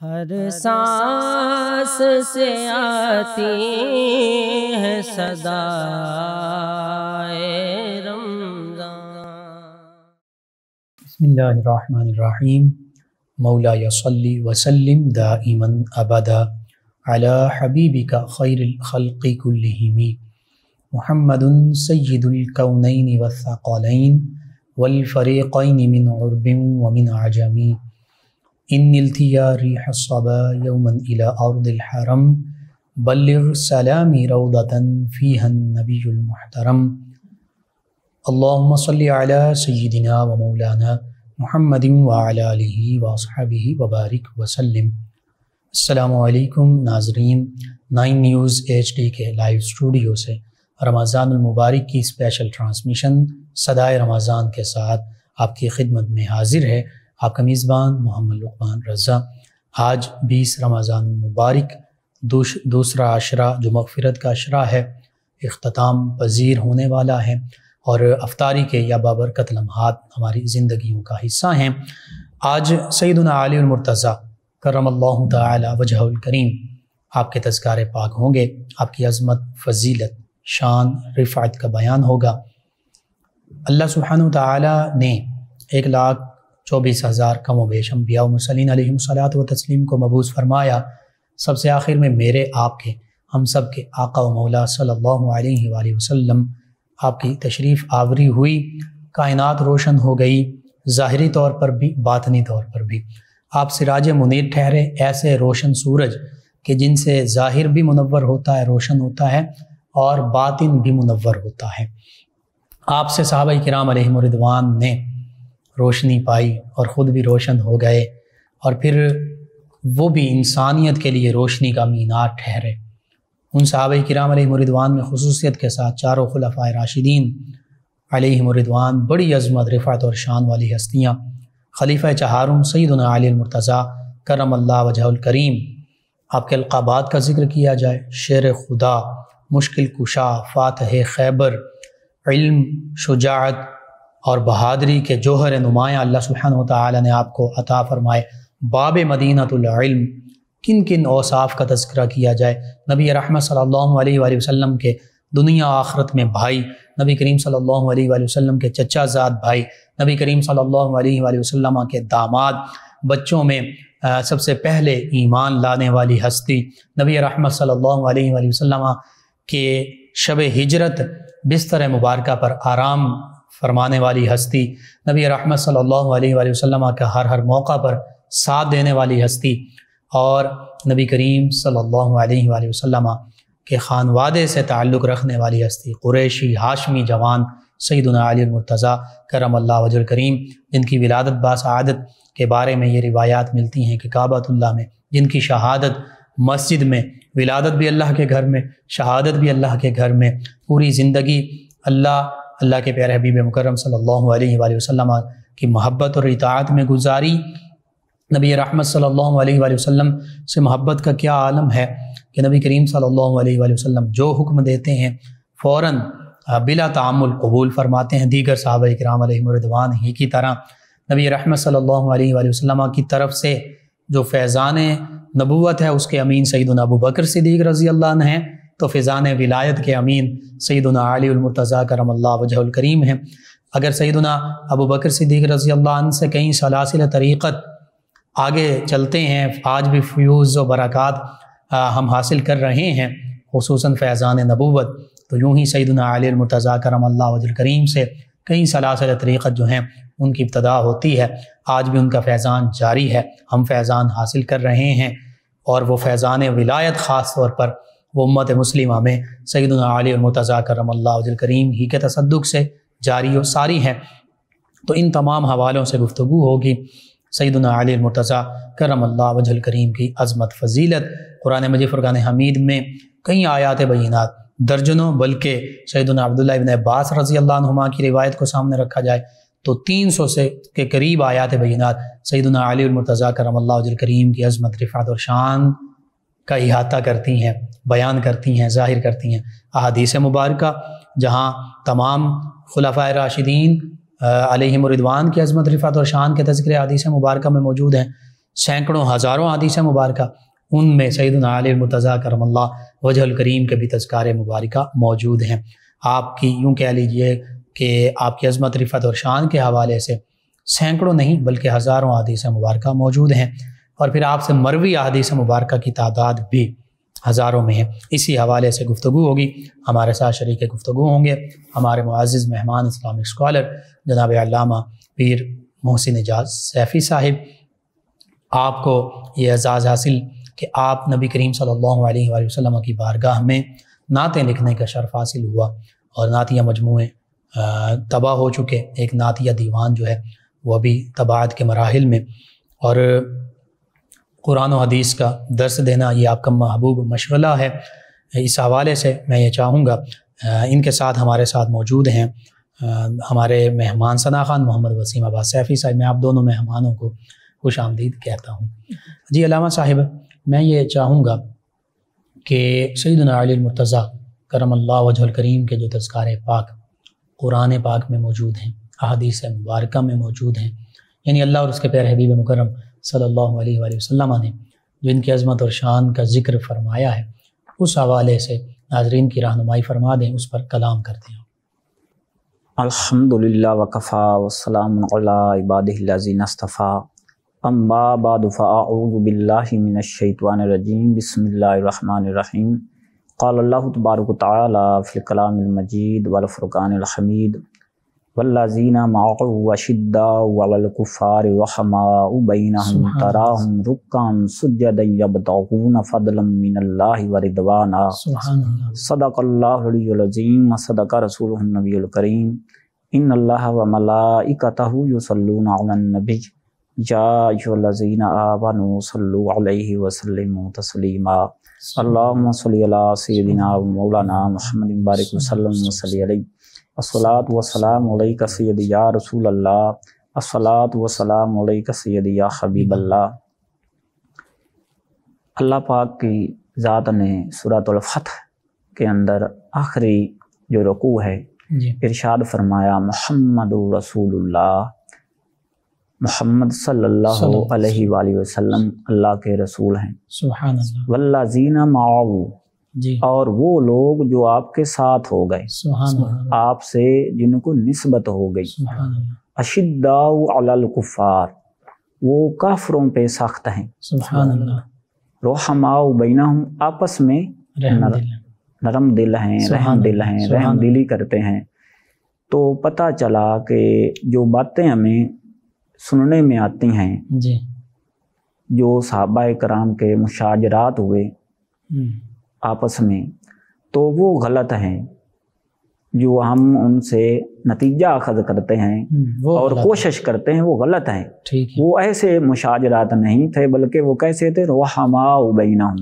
ہر سانس سے آتی ہے صدائے رمضان۔ بسم اللہ الرحمن الرحیم۔ مولا صلی وسلم دائما ابدا علی حبیبک خیر الخلق کلہم محمد سید الکونین والثقلین والفریقین من عرب ومن عجم۔ ان التیا ریح الصبا یوما الى ارض الحرم بلغ سلامی روضة فیہا النبی المحترم۔ اللہم صلی علی سیدنا و مولانا محمد وعلی آلہ واصحابہ وبارک وسلم۔ السلام علیکم ناظرین، 9 نیوز HD کے لائیو اسٹوڈیو سے رمضان المبارک کی اسپیشل ٹرانسمیشن صدائے رمضان کے ساتھ آپ کی خدمت میں حاضر ہے آپ کا میزبان محمد لقمان رضا۔ آج 20 رمضان المبارک دوسرا عشرہ جو مغفرت کا عشرہ ہے، اختتام پذیر ہونے والا ہے اور افطاری کے یا بابرکت لمحات ہماری زندگیوں کا حصہ ہیں۔ آج سیدنا علی المرتضیٰ کرم اللہ تعالی وجہہ الکریم آپ کے تذکار پاک ہوں گے، آپ کی عظمت، فضیلت، شان، رفعت کا بیان ہوگا۔ اللہ سبحانہ تعالی نے 1,24,000 کم و بیش انبیاء و مرسلین علیہم الصلاۃ و تسلیم کو مبعوث فرمایا، سب سے آخر میں میرے آپ کے ہم سب کے آقا و مولا صلی اللہ علیہ وآلہ وسلم آپ کی تشریف آوری ہوئی، کائنات روشن ہو گئی، ظاہری طور پر بھی باطنی طور پر بھی۔ آپ سراج منیر ٹھہرے، ایسے روشن سورج کہ جن سے ظاہر بھی منور ہوتا ہے، روشن ہوتا ہے اور باطن بھی منور ہوتا ہے۔ آپ سے صحابہ کرام علیہم رضوان نے روشنی پائی اور خود بھی روشن ہو گئے، اور پھر وہ بھی انسانیت کے لیے روشنی کا مینار ٹھہرے۔ ان صحابہ کرام علیہم رضوان میں خصوصیت کے ساتھ چاروں خلفاء راشدین علیہم رضوان بڑی عظمت، رفعت اور شان والی ہستیاں۔ خلیفہ چہارم سیدنا علی المرتضیٰ کرم اللہ وجہہ الکریم، آپ کے القابات کا ذکر کیا جائے، شیر خدا، مشکل کشا، فاتح خیبر، علم، شجاعت اور بہادری کے جوہر نمایاں اللہ سبحانہ وتعالی نے آپ کو عطا فرمائے۔ باب مدینۃ العلم، کن کن اوصاف کا تذکرہ کیا جائے۔ نبی رحمت صلی اللہ علیہ وآلہ وسلم کے دنیا آخرت میں بھائی، نبی کریم صلی اللہ علیہ وآلہ وسلم کے چچا زاد بھائی، نبی کریم صلی اللہ علیہ وآلہ وسلم کے داماد، بچوں میں سب سے پہلے ایمان لانے والی ہستی، نبی رحمت صلی اللہ علیہ وآلہ وسلم کے شب ہجرت بستر مبارکہ پر آرام فرمانے والی ہستی، نبی رحمت صلی اللہ علیہ وآلہ وسلم کا ہر موقع پر ساتھ دینے والی ہستی، اور نبی کریم صلی اللہ علیہ وآلہ وسلم کے خانوادے سے تعلق رکھنے والی ہستی، قریشی ہاشمی جوان سیدنا علی المرتضیٰ کرم اللہ وجہ الکریم، جن کی ولادت باسعادت کے بارے میں یہ روایات ملتی ہیں کہ کعبۃ اللہ میں جن کی شہادت مسجد میں، ولادت بھی اللہ کے گھر میں، شہادت بھی اللہ کے گھر میں، پوری زندگی اللہ کے پیارے حبیب مکرم صلی اللہ علیہ وآلہ وسلم کی محبت اور اطاعت میں گزاری۔ نبی رحمت صلی اللہ علیہ وآلہ وسلم سے محبت کا کیا عالم ہے کہ نبی کریم صلی اللہ علیہ وآلہ وسلم جو حکم دیتے ہیں فوراً بلا تعامل قبول فرماتے ہیں، دیگر صحابہ کرام علیہم رضوان ہی کی طرح۔ نبی رحمت صلی اللہ علیہ وآلہ وسلم کی طرف سے جو فیضان نبوت ہے اس کے امین سیدنا ابو بکر صدیق رضی اللہ عنہ ہیں، تو فیضان ولایت کے امین سیدنا علی المرتضیٰ کرم اللہ وجہ الکریم ہیں۔ اگر سیدنا ابو بکر صدیق رضی اللہ عنہ سے کہیں سلاسل طریقت آگے چلتے ہیں، آج بھی فیوز و برکات ہم حاصل کر رہے ہیں، خصوصاً فیضان نبوت، تو یوں ہی سیدنا علی المرتضیٰ کرم اللہ وجہ الکریم سے کئی سلاسل طریقت جو ہیں ان کی ابتدا ہوتی ہے۔ آج بھی ان کا فیضان جاری ہے، ہم فیضان حاصل کر رہے ہیں، اور وہ فیضان ولایت خاص طور پر وہ امت مسلمہ میں سیدنا علی المرتضیٰ کرم اللہ وجہ الکریم ہی کے تصدق سے جاری و ساری ہے۔ تو ان تمام حوالوں سے گفتگو ہوگی سیدنا علی المرتضیٰ کرم اللہ وجہ الکریم کی عظمت، فضیلت۔ قرآن مجید فرقان حمید میں کئی آیات بینات، درجنوں، بلکہ سیدنا عبداللہ ابن عباس رضی اللہ عنہما کی روایت کو سامنے رکھا جائے تو 300 سے کے قریب آیات بینات سیدنا علی المرتضیٰ کرم اللہ وجہ الکریم کی عظمت، رفعت اور شان کا احاطہ کرتی ہیں، بیان کرتی ہیں، ظاہر کرتی ہیں۔ احادیث مبارکہ جہاں تمام خلفاء راشدین علیہم رضوان کی عظمت، رفعت اور شان کے تذکرے حدیث مبارکہ میں موجود ہیں، سینکڑوں ہزاروں حدیث مبارکہ، ان میں سیدنا علی المرتضیٰ کرم اللہ وجہ الکریم کے بھی تذکار مبارکہ موجود ہیں۔ آپ کی یوں کہہ لیجئے کہ آپ کی عظمت، رفعت اور شان کے حوالے سے سینکڑوں نہیں بلکہ ہزاروں حدیث مبارکہ موجود ہیں، اور پھر آپ سے مروی حدیث مبارکہ کی تعداد بھی ہزاروں میں ہے۔ اسی حوالے سے گفتگو ہوگی، ہمارے ساتھ شریک گفتگو ہوں گے ہمارے معزز مہمان اسلامک اسکالر جناب علامہ پیر محسن اعجاز سیفی صاحب۔ آپ کو یہ اعزاز حاصل کہ آپ نبی کریم صلی اللہ علیہ وآلہ وسلم کی بارگاہ میں نعتیں لکھنے کا شرف حاصل ہوا، اور نعتیہ مجموعے طبع ہو چکے، ایک نعتیہ دیوان جو ہے وہ ابھی طباعت کے مراحل میں، اور قرآن و حدیث کا درس دینا یہ آپ کا محبوب مشغلہ ہے۔ اس حوالے سے میں یہ چاہوں گا، ان کے ساتھ ہمارے ساتھ موجود ہیں ہمارے مہمان ثنا خان محمد وسیم عباس سیفی صاحب۔ میں آپ دونوں مہمانوں کو خوش آمدید کہتا ہوں۔ جی علامہ صاحب، میں یہ چاہوں گا کہ سیدنا علی المرتضیٰ کرم اللہ وجہ الکریم کے جو تذکار پاک قرآن پاک میں موجود ہیں، احادیث مبارکہ میں موجود ہیں، یعنی اللہ اور اس کے پیارے حبیب مکرم صلی اللہ علیہ وآلہ وسلم نے جو ان کی عظمت اور شان کا ذکر فرمایا ہے، اس حوالے سے ناظرین کی رہنمائی فرما دیں، اس پر کلام کرتے ہیں۔ الحمدللہ وکفا والسلام علی عبادہ الذین اصطفیٰ، اما بعد فاعوذ باللہ من الشیطان الرجیم، بسم اللہ الرحمن الرحیم۔ قال اللہ تبارک و تعالی فی الکلام المجید والفرقان الحمید، والذین معہ اشداء علی الکفار رحماء بینہم تراہم رکعا سجدا یبتغون فضلا من اللہ ورضوانا، صدق اللہ العلی العظیم وصدق رسولہ النبی الکریم۔ ان اللہ وملائکتہ یصلون علی النبی یا ایھا الذین آمنوا صلوا علیہ وسلموا تسلیما، اللہم صلی علی سیدنا و مولانا محمد بارک وسلم وصلی علیہ، الصلاۃ والسلام علیک سیدی یا رسول اللہ، الصلاۃ والسلام علیک سیدی یا حبیب اللہ۔ اللہ پاک کی ذات نے سورۃ الفتح کے اندر آخری جو رکوع ہے ارشاد فرمایا، محمد رسول اللہ، محمد صلی اللہ علیہ وآلہ وسلم اللہ کے رسول ہیں، سبحان اللہ، والذین معہ، اور وہ لوگ جو آپ کے ساتھ ہو گئے، آپ سے جن کو نسبت ہو گئی، اشداء علی الکفار، وہ کافروں پہ سخت ہیں، سبحان اللہ، رحماء بینہم، آپس میں نرم دل ہیں، رحم دل ہیں، رحم دلی کرتے ہیں۔ تو پتہ چلا کہ جو باتیں ہمیں سننے میں آتی ہیں، جو صحابہ کرام کے مشاجرات ہوئے آپس میں، تو وہ غلط ہیں، جو ہم ان سے نتیجہ اخذ کرتے ہیں اور کوشش کرتے ہیں، وہ غلط ہیں۔ وہ ایسے مشاجرات نہیں تھے، بلکہ وہ کیسے تھے، رحماء بینہم،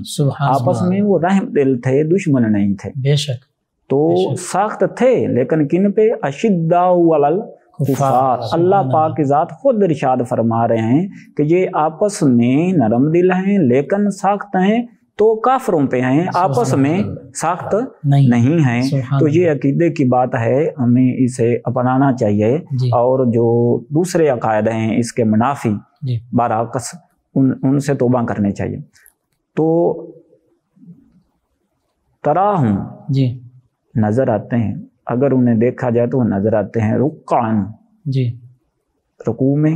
آپس میں وہ رحم دل تھے، دشمن نہیں تھے۔ بے شک، تو سخت تھے، لیکن کن پہ، اشداء علی الکفار۔ اللہ پاک کی ذات خود ارشاد فرما رہے ہیں کہ یہ آپس میں نرم دل ہیں لیکن سخت ہیں، تو کافروں پہ ہیں، آپس میں سخت نہیں ہیں۔ تو یہ عقیدے کی بات ہے، ہمیں اسے اپنانا چاہیے، اور جو دوسرے عقائد ہیں اس کے منافی برعکس ان سے توبہ کرنے چاہیے۔ تو تراہم نظر آتے ہیں، اگر انہیں دیکھا جائے تو وہ نظر آتے ہیں رکعاً، رکوع میں،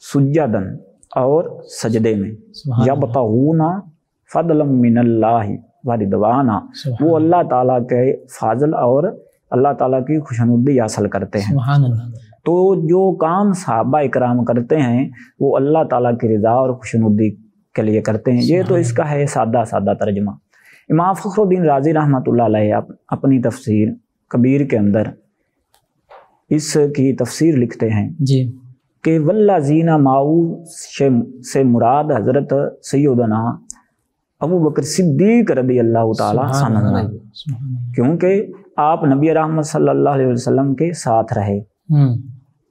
سجداً، اور سجدے میں، یبتغون فضلا من اللہ ورضوانا، وہ اللہ تعالیٰ کے فضل اور اللہ تعالیٰ کی خوشنودی حاصل کرتے ہیں۔ تو جو کام صحابہ اکرام کرتے ہیں وہ اللہ تعالیٰ کی رضا اور خوشنودی کے لیے کرتے ہیں۔ یہ تو اس کا ہے سادہ سادہ ترجمہ۔ امام فخر الدین رازی رحمۃ اللہ علیہ اپنی تفسیر کبیر کے اندر اس کی تفسیر لکھتے ہیں کہ والذین معہ سے مراد حضرت سیدنا ابو بکر صدیق رضی اللہ تعالیٰ عنہ، کیونکہ آپ نبی رحمت صلی اللہ علیہ وسلم کے ساتھ رہے،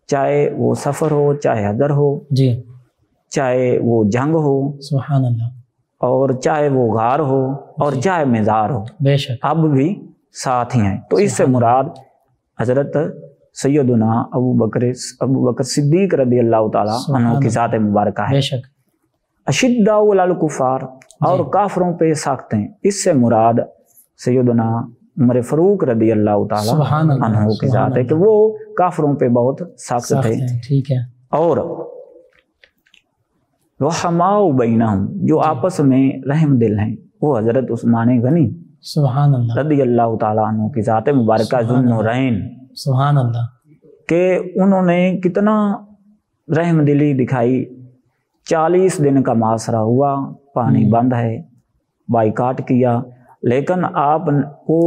چاہے وہ سفر ہو، چاہے حضر ہو، چاہے وہ جنگ ہو، سبحان اللہ، اور چاہے وہ غار ہو، اور چاہے مزار ہو، بے شک اب بھی ساتھ ہی ہیں۔ تو اس سے مراد حضرت سیدنا ابو بکر صدیق رضی اللہ تعالیٰ عنہ کی ذات مبارکہ ہے۔ بے شک۔ اشداء علی الکفار، اور کافروں پہ سخت ہیں۔ اس سے مراد سیدنا عمر فاروق رضی اللہ تعالی عنہ کی ذات ہے کہ وہ کافروں پہ بہت سخت تھے۔ ٹھیک ہے۔ اور رحماء بینہم، جو آپس میں رحم دل ہیں، وہ حضرت عثمان غنی سبحان اللہ رضی اللہ تعالیٰ عنہ کی ذات مبارکہ ذو النورین، سبحان اللہ، کہ انہوں نے کتنا رحم دلی دکھائی۔ 40 دن کا محاصرہ ہوا، پانی بند ہے، بائیکاٹ کیا، لیکن آپ کو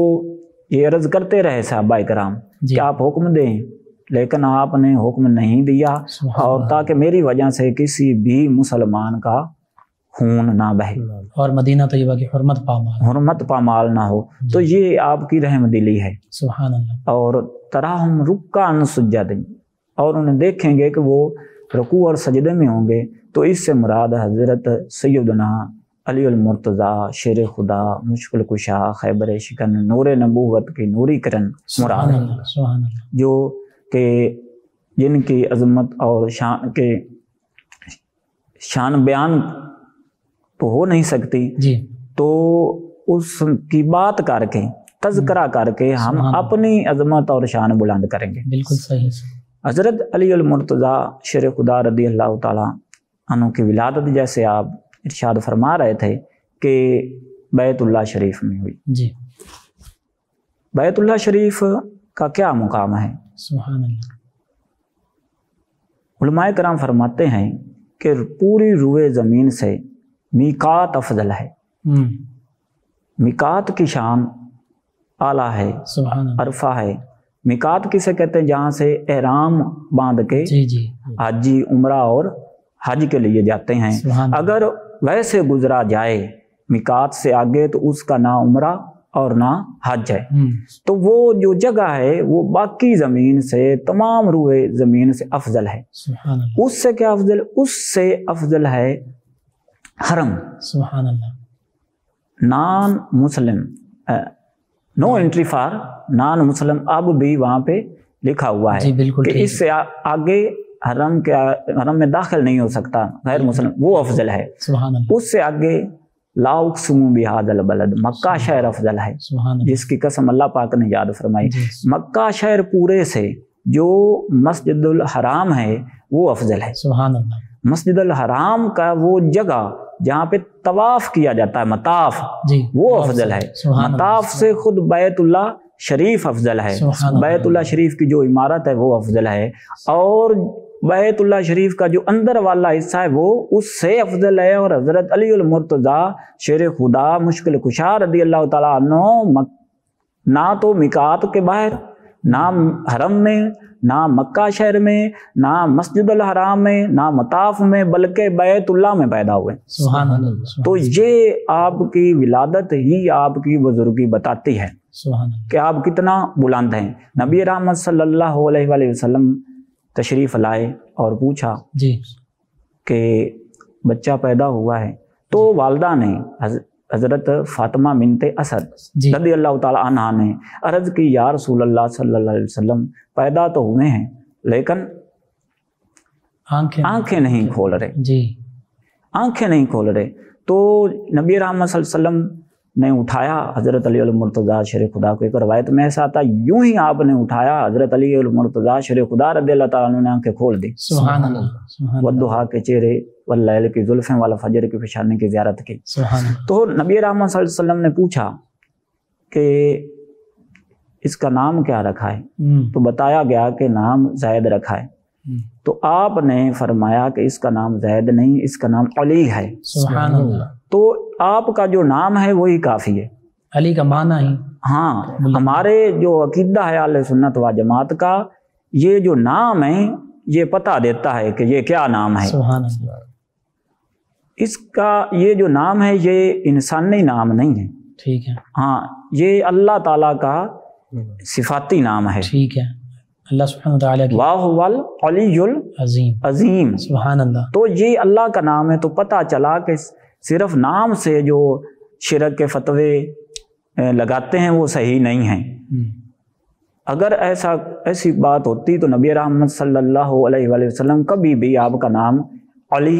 یہ عرض کرتے رہے صحابہ کرام کہ آپ حکم دیں، لیکن آپ نے حکم نہیں دیا، اور تاکہ میری وجہ سے کسی بھی مسلمان کا خون نہ بہے اور مدینہ طیبہ کی حرمت پامال نہ ہو۔ تو یہ آپ کی رحم دلی ہے۔ سبحان اللہ۔ اور تراہم رکعا سجدا، اور انہیں دیکھیں گے کہ وہ رکوع اور سجدے میں ہوں گے، تو اس سے مراد حضرت سیدنا علی المرتضیٰ شیر خدا مشکل کشا خیبر شکن نور نبوت کی نوری کرن مراد ہے، جو کہ جن کی عظمت اور شان بیان تو ہو نہیں سکتی، تو اس کی بات کر کے تذکرہ کر کے ہم اپنی عظمت اور شان بلند کریں گے۔ بالکل صحیح۔ حضرت علی المرتضیٰ شیر خدا رضی اللہ تعالیٰ عنہ کی ولادت جیسے آپ ارشاد فرما رہے تھے کہ بیت اللہ شریف میں ہوئی۔ جی، بیت اللہ شریف کا کیا مقام ہے؟ سبحان اللہ۔ علماء کرام فرماتے ہیں کہ پوری روئے زمین سے میقات افضل ہے۔ میقات کی شان اعلیٰ ہے، عرفہ ہے۔ میقات کسے کہتے ہیں؟ جہاں سے احرام باندھ کے حاجی عمرہ اور حج کے لیے جاتے ہیں۔ اگر ویسے گزرا جائے میقات سے آگے تو اس کا نہ عمرہ اور نہ حج ہے، تو وہ جو جگہ ہے وہ باقی زمین سے، تمام روئے زمین سے افضل ہے۔ اس سے کیا افضل؟ اس سے افضل ہے حرم۔ سبحان اللہ۔ نان مسلم، نو انٹری فار نان مسلم، اب بھی وہاں پہ لکھا ہوا ہے کہ اس سے آگے حرم میں داخل نہیں ہو سکتا غیر مسلم، وہ افضل ہے۔ اس سے آگے لا اقسم بہذا البلد، مکہ شہر افضل ہے، جس کی قسم اللہ پاک نے یاد فرمائی۔ مکہ شہر پورے سے جو مسجد الحرام ہے وہ افضل ہے۔ سبحان اللہ۔ مسجد الحرام کا وہ جگہ جہاں پہ طواف کیا جاتا ہے، مطاف، وہ افضل ہے۔ مطاف سے خود بیت اللہ شریف افضل ہے۔ بیت اللہ شریف کی جو عمارت ہے وہ افضل ہے، اور بیت اللہ شریف کا جو اندر والا حصہ ہے وہ اس سے افضل ہے۔ اور حضرت علی المرتضیٰ شیر خدا مشکل کشا رضی اللہ تعالیٰ عنہ نہ تو میقات کے باہر، نہ حرم میں، نہ مکہ شہر میں، نہ مسجد الحرام میں، نہ مطاف میں، بلکہ بیت اللہ میں پیدا ہوئے۔ سبحان اللہ۔ تو یہ آپ کی ولادت ہی آپ کی بزرگی بتاتی ہے کہ آپ کتنا بلند ہیں۔ نبی رحمت صلی اللہ علیہ وآلہ وسلم تشریف لائے اور پوچھا کہ بچہ پیدا ہوا ہے، تو والدہ نے حضرت فاطمہ بنت اسد رضی اللہ تعالی عنہا نے عرض کی، یا رسول اللہ صلی اللہ علیہ وسلم پیدا تو ہوئے ہیں لیکن آنکھیں نہیں کھول رہے، آنکھیں نہیں کھول رہے۔ تو نبی رحمت صلی اللہ علیہ وسلم نے اٹھایا حضرت علی المرتضیٰ شیر خدا کو۔ ایک روایت میں ایسا آتا یوں ہی آپ نے اٹھایا حضرت علی المرتضیٰ شیر خدا رضی اللہ تعالیٰ عنہ نے آنکھیں کھول دی۔ سبحان اللہ۔ والضحیٰ کے چہرے، واللیل کی زلفیں، والفجر کی پیشانی کی زیارت کی۔ تو نبی رحمت صلی اللہ علیہ وسلم نے پوچھا کہ اس کا نام کیا رکھا ہے؟ تو بتایا گیا کہ نام زید رکھا ہے۔ تو آپ نے فرمایا کہ اس کا نام زید نہیں، اس کا نام علی ہے۔ سبحان اللہ۔ تو آپ کا جو نام ہے وہی کافی ہے، علی کا معنی ہی۔ ہاں، ہمارے جو عقیدہ ہے اہل سنت و جماعت کا، یہ جو نام ہے یہ پتہ دیتا ہے کہ یہ کیا نام ہے۔ سبحان اللہ۔ اس کا یہ جو نام ہے یہ انسانی نام نہیں ہے، ٹھیک ہے، ہاں یہ اللہ تعالیٰ کا صفاتی نام ہے۔ ٹھیک ہے، اللہ سبحانہ وتعالیٰ کی واہ العلی العظیم۔ سبحان اللہ۔ تو یہ اللہ کا نام ہے۔ تو پتہ چلا کہ صرف نام سے جو شرک کے فتوے لگاتے ہیں وہ صحیح نہیں ہیں۔ اگر ایسی بات ہوتی تو نبی رحمت صلی اللہ علیہ وآلہ وسلم کبھی بھی آپ کا نام علی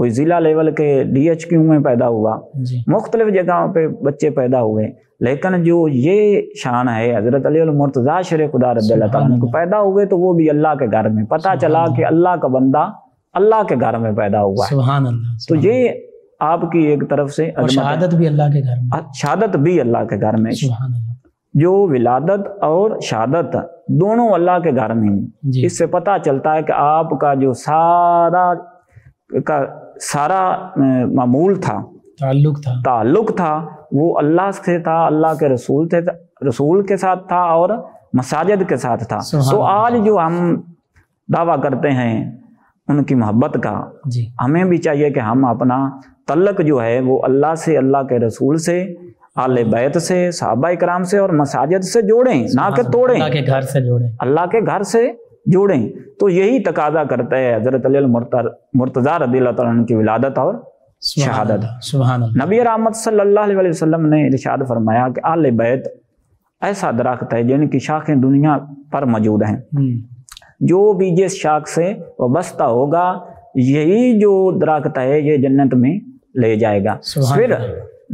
کوئی ضلع لیول کے DHQ میں پیدا ہوا، مختلف جگہوں پہ بچے پیدا ہوئے، لیکن جو یہ شان ہے حضرت علی المرتضیٰ شیر خدا رضی اللہ تعالیٰ عنہ کو پیدا ہوئے تو وہ بھی اللہ کے گھر میں، پتہ چلا کہ اللہ کا بندہ اللہ کے گھر میں پیدا ہوا ہے۔ سبحان اللہ۔ تو یہ آپ کی ایک طرف سے شہادت بھی اللہ کے گھر میں، شہادت بھی اللہ کے گھر میں، سبحان اللہ، جو ولادت اور شہادت دونوں اللہ کے گھر میں ہیں۔ اس سے پتہ چلتا ہے کہ آپ کا جو سارا معمول تھا، تعلق تھا وہ اللہ سے تھا، اللہ کے رسول کے ساتھ تھا اور مساجد کے ساتھ تھا۔ تو آج جو ہم دعویٰ کرتے ہیں ان کی محبت کا، ہمیں بھی چاہیے کہ ہم اپنا تعلق جو ہے وہ اللہ سے، اللہ کے رسول سے، آل بیت سے، صحابہ کرام سے اور مساجد سے جوڑیں، نہ کہ توڑیں، اللہ کے گھر سے جوڑیں، اللہ کے گھر سے جوڑیں۔ تو یہی تقاضا کرتا ہے حضرت علی المرتضیٰ رضی اللہ تعالیٰ عنہ کی ولادت اور شہادت۔ سبحان اللہ۔ نبی رحمت صلی اللہ علیہ وسلم نے ارشاد فرمایا کہ آل بیت ایسا درخت ہے جن کی شاخیں دنیا پر موجود ہیں، جو بھی جس شاخ سے وابستہ ہوگا یہی جو درخت ہے یہ جنت میں لے جائے گا۔ پھر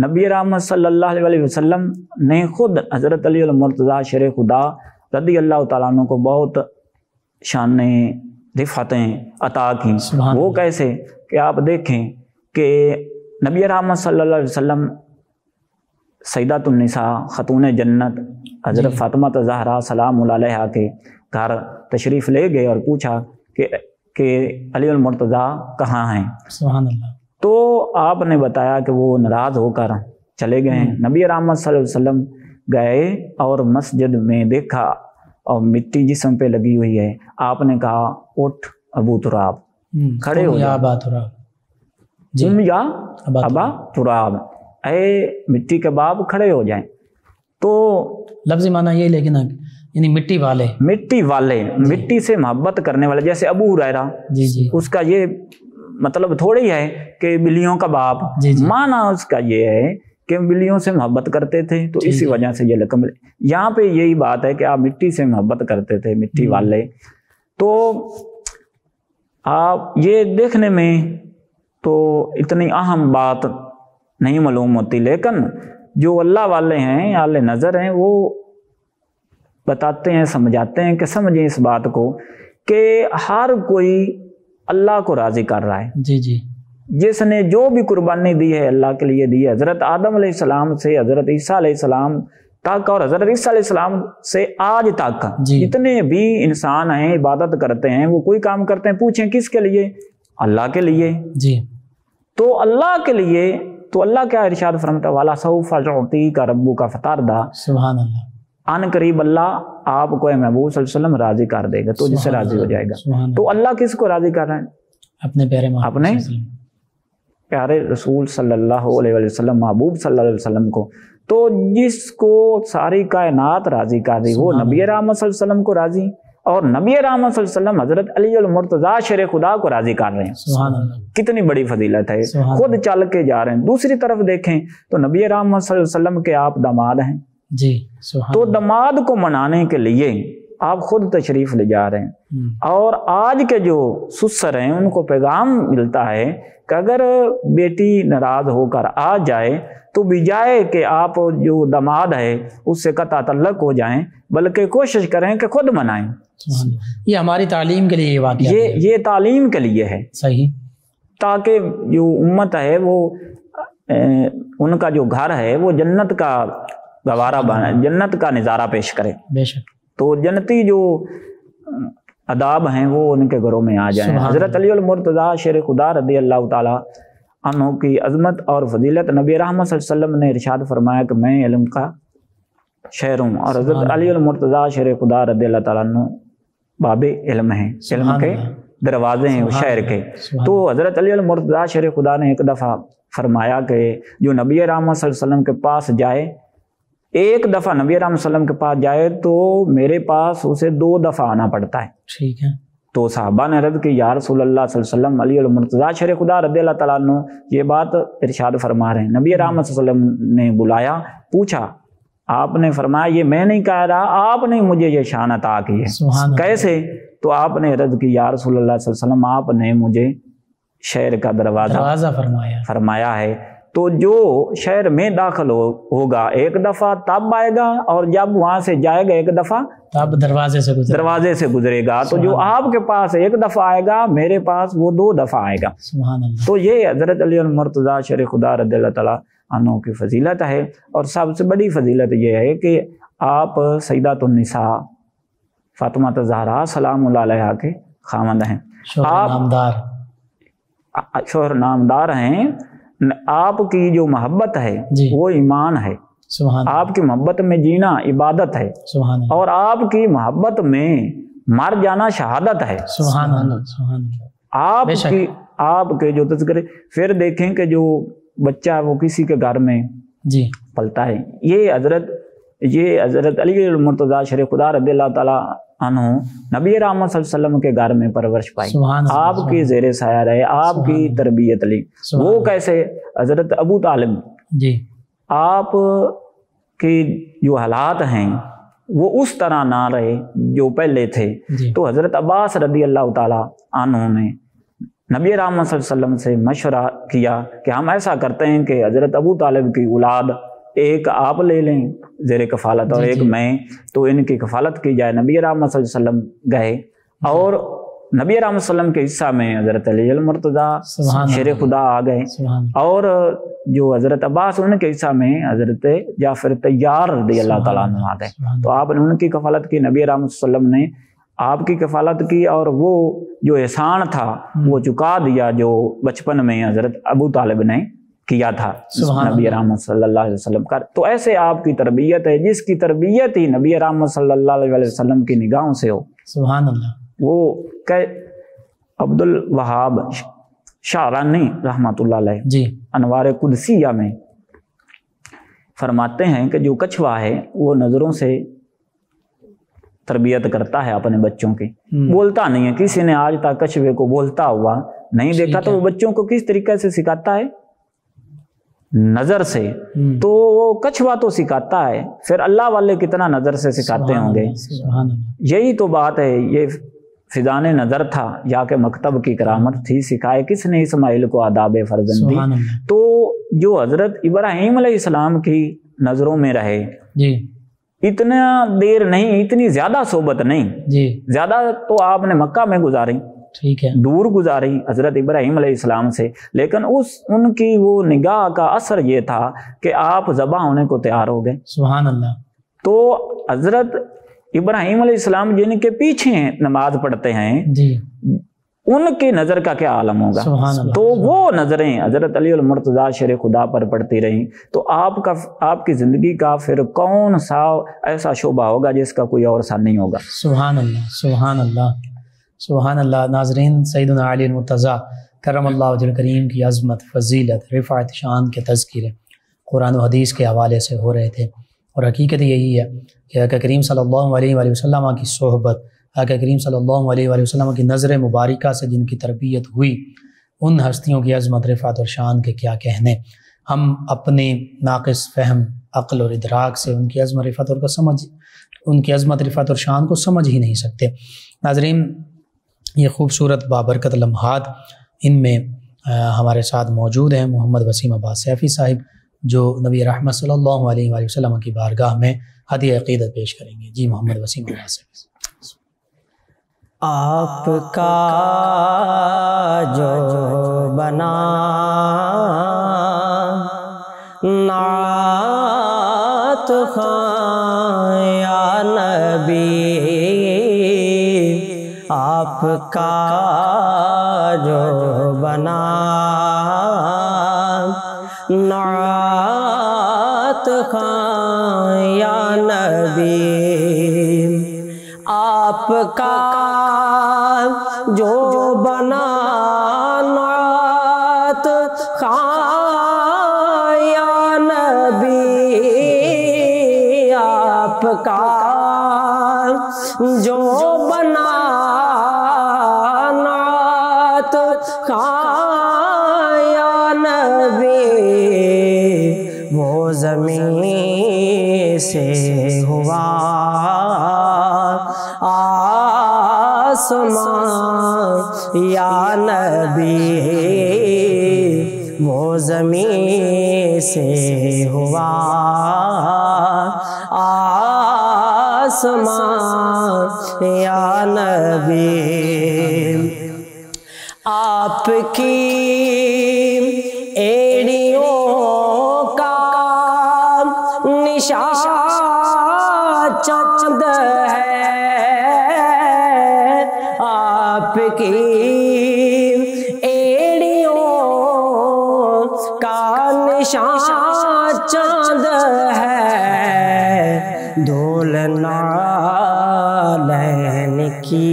نبی رحمت صلی اللہ علیہ وسلم نے خود حضرت علی المرتضیٰ شیر خدا رضی اللہ تعالیٰ عنہ کو بہت شانیں رفعتیں عطا کی۔ وہ کیسے کہ آپ دیکھیں کہ نبی رحمت صلی اللہ علیہ وسلم سیدۃ النساء خاتون جنت حضرت فاطمہ زہرا سلام علیہا کے گھر تشریف لے گئے اور پوچھا کہ علی المرتضیٰ کہاں ہیں؟ سبحان اللہ۔ تو آپ نے بتایا کہ وہ ناراض ہو کر چلے گئے ہیں۔ نبی رحمت صلی اللہ علیہ وسلم گئے اور مسجد میں دیکھا اور مٹی جسم پہ لگی ہوئی ہے۔ آپ نے کہا اٹھ ابو تراب، کھڑے ہو جا، تم یا ابا تراب، اے مٹی کے باپ کھڑے ہو جائیں۔ تو لفظی معنی یہ، لیکن یعنی مٹی والے، مٹی سے محبت کرنے والے، جیسے ابو ہریرہ، اس کا یہ مطلب تھوڑی ہے کہ بلیوں کا باپ، معنی اس کا یہ ہے کہ بلیوں سے محبت کرتے تھے، تو اسی وجہ سے یہ لقب۔ یہاں پہ یہی بات ہے کہ آپ مٹی سے محبت کرتے تھے، مٹی والے۔ تو آپ یہ دیکھنے میں تو اتنی اہم بات نہیں معلوم ہوتی، لیکن جو اللہ والے ہیں، اہل نظر ہیں، وہ بتاتے ہیں، سمجھاتے ہیں کہ سمجھیں اس بات کو کہ ہر کوئی اللہ کو راضی کر رہا ہے۔ جس نے جو بھی قربانی دی ہے اللہ کے لیے دی ہے، حضرت آدم علیہ السلام سے حضرت عیسیٰ علیہ السلام تک اور حضرت عیسیٰ علیہ السلام سے آج تک جتنے بھی انسان ہیں عبادت کرتے ہیں، وہ کوئی کام کرتے ہیں، پوچھیں کس کے لیے؟ اللہ کے لیے۔ تو اللہ کے لیے تو اللہ کیا ارشاد فرماتا ہے؟ وَلَسَوْفَ يُعْطِيكَ رَبُّكَ فَتَرْضَىٰ، سبحان اللہ، ان قریب اللہ آپ کو محبوب صلی اللہ علیہ وسلم راضی کر دے گا، تو جس سے راضی ہو جائے گا۔ تو اللہ کس کو راضی کر رہا ہے؟ اپنے پیارے رسول صلی اللہ علیہ وسلم، محبوب صلی اللہ علیہ وسلم کو۔ تو جس کو ساری کائنات راضی کر رہی، وہ نبی رحمت صلی اللہ علیہ وسلم کو راضی، اور نبی رحمت صلی اللہ علیہ وسلم حضرت علی المرتضیٰ شیر خدا کو راضی کر رہے ہیں۔ کتنی بڑی فضیلت ہے، خود چل کے جا رہے ہیں۔ دوسری طرف دیکھیں تو نبی رحمت صلی اللہ علیہ وسلم کے آپ داماد ہیں، تو داماد کو منانے کے لیے آپ خود تشریف لے جا رہے ہیں، اور آج کے جو سسر ہیں ان کو پیغام ملتا ہے کہ اگر بیٹی ناراض ہو کر آ جائے تو بجائے کہ آپ جو داماد ہے اس سے قطع تعلق ہو جائیں، بلکہ کوشش کریں کہ خود منائیں۔ یہ ہماری تعلیم کے لیے یہ واقعہ یہ تعلیم کے لیے ہے، صحیح، تاکہ جو امت ہے وہ ان کا جو گھر ہے وہ جنت کا گوارا بنا، جنت کا نظارہ پیش کرے۔ بے شک، تو جنتی جو آداب ہیں وہ ان کے گھروں میں آ جائیں۔ حضرت علی المرتضیٰ شیر خدا رضی اللہ تعالیٰ عنہ کی عظمت اور فضیلت، نبی رحمت صلی اللہ علیہ وسلم نے ارشاد فرمایا کہ میں علم کا شہر ہوں، اور حضرت علی المرتضیٰ شیر خدا رضی اللہ تعالیٰ عنہ باب علم ہیں، علم کے دروازے ہیں شہر کے۔ تو حضرت علی المرتضیٰ شیر خدا نے ایک دفعہ فرمایا کہ جو نبی رحمت صلی اللہ علیہ وسلم کے پاس جائے، ایک دفعہ نبی رحمت صلی اللہ علیہ وسلم کے پاس جائے تو میرے پاس اسے 2 دفعہ آنا پڑتا ہے۔ ٹھیک ہے۔ تو صحابہ نے عرض کی، یا رسول اللہ صلی اللہ علیہ وسلم، علی المرتضیٰ شیر خدا رضی اللہ تعالیٰ عنہ یہ بات ارشاد فرما رہے ہیں۔ نبی رحمت صلی اللہ علیہ وسلم نے بلایا، پوچھا، آپ نے فرمایا یہ میں نہیں کہہ رہا، آپ نے مجھے یہ شان عطا کی ہے۔ کیسے؟ تو آپ نے عرض کی، یا رسول اللہ صلی اللہ علیہ وسلم، آپ نے مجھے شہر کا دروازہ فرمایا ہے۔ تو جو شہر میں داخل ہوگا ایک دفعہ تب آئے گا، اور جب وہاں سے جائے گا ایک دفعہ تب دروازے سے گزرے گا۔ تو جو آپ کے پاس ایک دفعہ آئے گا میرے پاس وہ 2 دفعہ آئے گا۔ سبحان اللہ۔ تو یہ حضرت علی المرتضیٰ شیر خدا رضی اللہ تعالیٰ عنہ کی فضیلت ہے، اور سب سے بڑی فضیلت یہ ہے کہ آپ سیدات النساء فاطمہ زہرا سلام اللہ علیہا کے خاوند ہیں، شوہر نامدار ہیں۔ آپ کی جو محبت ہے وہ ایمان ہے، آپ کی محبت میں جینا عبادت ہے، اور آپ کی محبت میں مر جانا شہادت ہے۔ آپ کے جو تذکرے پھر دیکھیں کہ جو بچہ وہ کسی کے گھر میں پلتا ہے، یہ حضرت علی المرتضیٰ شیر خدا رضی اللہ تعالیٰ عنہ نبی رحمت صلی اللہ علیہ وسلم کے گھر میں پرورش پائی، آپ کی زیر سایہ رہے، آپ کی تربیت لی۔ وہ کیسے؟ حضرت ابو طالب آپ کی جو حالات ہیں وہ اس طرح نہ رہے جو پہلے تھے، تو حضرت عباس رضی اللہ تعالیٰ عنہ نے نبی رحمت صلی اللہ علیہ وسلم سے مشورہ کیا کہ ہم ایسا کرتے ہیں کہ حضرت ابو طالب کی اولاد ایک آپ لے لیں زیر کفالت اور ایک میں، تو ان کی کفالت کی جائے۔ نبی رحمت صلی اللہ علیہ وسلم گئے، اور نبی رحمت صلی اللہ علیہ وسلم کے حصہ میں حضرت علی المرتضیٰ شیر خدا آ گئے، اور جو حضرت عباس ان کے حصہ میں حضرت جعفر طیار رضی اللہ تعالیٰ عنہ آ گئے۔ تو آپ نے ان کی کفالت کی، نبی رحمت صلی اللہ علیہ وسلم نے آپ کی کفالت کی، اور وہ جو احسان تھا وہ چکا دیا جو بچپن میں حضرت ابو طالب نے کیا تھا نبی رحمت صلی اللہ علیہ وسلم کا۔ تو ایسے آپ کی تربیت ہے، جس کی تربیت ہی نبی رحمت صلی اللہ علیہ وسلم کی نگاہوں سے ہو۔ سبحان اللہ۔ وہ عبد الوہاب شعرانی رحمۃ اللہ علیہ انوار قدسیہ میں فرماتے ہیں کہ جو کچھوا ہے وہ نظروں سے تربیت کرتا ہے اپنے بچوں کی، بولتا نہیں ہے۔ کسی نے آج تک کچھوے کو بولتا ہوا نہیں دیکھا، تو وہ بچوں کو کس طریقے سے سکھاتا ہے؟ نظر سے۔ تو وہ کچھوا تو سکھاتا ہے، پھر اللہ والے کتنا نظر سے سکھاتے ہوں گے۔ یہی تو بات ہے، یہ فضان نظر تھا یا کہ مکتب کی کرامت تھی، سکھائے کس نے اسماعیل کو آداب فرزندی۔ تو جو حضرت ابراہیم علیہ السلام کی نظروں میں رہے، اتنا دیر نہیں، اتنی زیادہ صحبت نہیں، زیادہ تو آپ نے مکہ میں گزاری، دور گزاری حضرت ابراہیم علیہ السلام سے، لیکن ان کی وہ نگاہ کا اثر یہ تھا کہ آپ ذبح ہونے کو تیار ہو گئے۔ سبحان اللہ۔ تو حضرت ابراہیم علیہ السلام جن کے پیچھے نماز پڑھتے ہیں ان کی نظر کا کیا عالم ہوگا۔ تو وہ نظریں حضرت علی المرتضیٰ شیر خدا پر پڑتی رہیں، تو آپ کی زندگی کا پھر کون سا ایسا شعبہ ہوگا جس کا کوئی اور سا نہیں ہوگا۔ سبحان اللہ، سبحان اللہ، سبحان اللہ۔ ناظرین، سیدنا علی المرتضیٰ کرم اللہ وجہ کریم کی عظمت، فضیلت، رفعت شان کے تذکرے قرآن و حدیث کے حوالے سے ہو رہے تھے، اور حقیقت یہی ہے کہ آقا کریم صلی اللہ علیہ وآلہ وسلم کی صحبت، آقا کریم صلی اللہ علیہ وآلہ وسلم کی نظر مبارکہ سے جن کی تربیت ہوئی، ان ہستیوں کی عظمت، رفعت اور شان کے کیا کہنے۔ ہم اپنے ناقص فہم، عقل اور ادراک سے ان کی عظمت، رفعت اور شان کو سمجھ ہی نہیں سکتے۔ ناظرین، یہ خوبصورت بابرکت لمحات، ان میں ہمارے ساتھ موجود ہیں محمد وسیم عباس سیفی صاحب، جو نبی رحمت صلی اللہ علیہ وآلہ وسلم کی بارگاہ میں ہدیہ عقیدت پیش کریں گے۔ جی محمد وسیم عباس سیفی۔ آپ کا جو بنا نعت خواں یا نبی، آپ کا جو بنا نعت خواں یا نبی، آپ کا جو بنا نعت خواں یا نبی، آپ کا جو بنا نعت خواں یا نبی، وہ زمین سے ہوا آسمان یا نبی وہ زمین سے ہوا آسمان یا نبی آپ کی ایڑیوں کا نشان چاند ہے آپ کی ایڑیوں کا نشان چاند ہے دولنا لین کی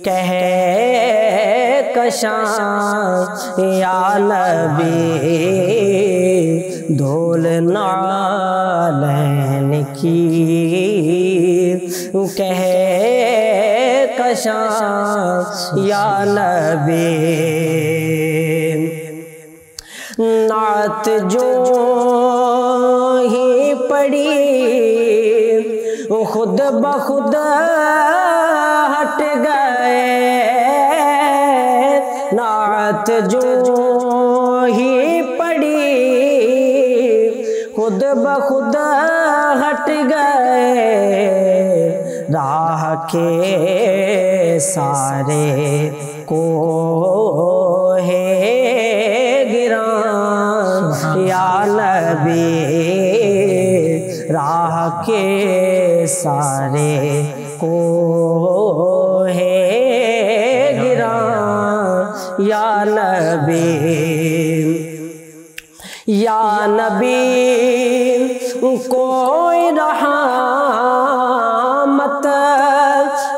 کہکشاں یا نبی دولنا لین کی کہکشاں یا نبی نعت جو ہی پڑی خود بخود ہٹ گئے نعت جو ہی پڑی خود بخود ہٹ گئے راہ کے سارے کوہ گراں یا نبی راہ کے سارے کوہ گراں یا نبی یا نبی کوئی رحمت